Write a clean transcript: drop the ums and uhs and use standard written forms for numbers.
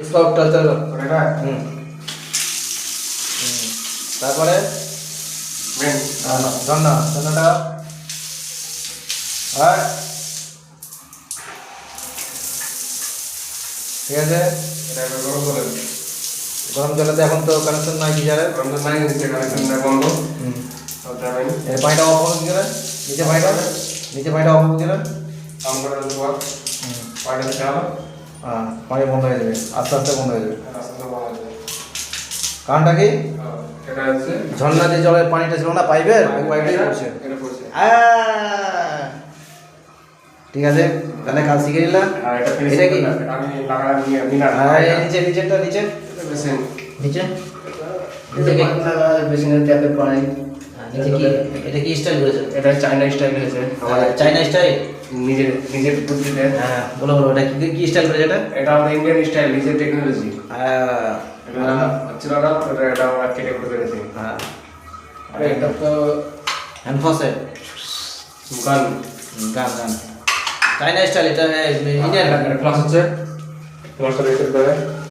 স্কাউটটা চলো ওটা তারপরে মেন ঝর্ণাটা আর ঠিক আছে। এটা গরম করে গরম জলেতে এখন তো কানেকশন নাই গিজারের। গরম জল নাই নিচে কানেকশনটা বন্ধ আর যাবেন এই পানিটা অফ করে দিলেন, নিচে পানিটা অফ করে দিলেন। কাম করে দেবো পানি দিতে হবে হ্যাঁ, পানি বন্ধ হয়ে যাবে, আস্তে আস্তে বন্ধ হয়ে যাবে। রাস্তা বন্ধ হয়ে যাবে। কারণটা কি? এটা হচ্ছে ঝর্ণা যে জলের পানিটা ছিল না পাইপের, ওই পাইপটাই পড়ছে। এটা পড়ছে ঠিক আছে, তাহলে কাজ শিখে নিলাম। আর এটা এটা কি? আমি লাগাই নিয়ে মিনা নিচেরটা নিচে বেসিন নিচে বেসিনের ট্যাপের পানি নিচে কি? এটা কি স্টাইল করেছে? এটা চাইনা স্টাইল হয়েছে আমাদের চাইনা স্টাইল। নিজের নিজের বুদ্ধিতে। হ্যাঁ, বলো এটা কি স্টাইল করেছে এটা? এটা আমাদের ইন্ডিয়ান স্টাইল নিজের টেকনোলজি। হ্যাঁ, এটা হচ্ছিল না এটা আমরা কেটে করে ফেলেছি। হ্যাঁ, আর এটা তো হ্যান্ড ফসেট গান গান চাইনা স্টাইল, এটা ইন্ডিয়ান। ক্লাস হচ্ছে ক্লাসটা রেখে দেবে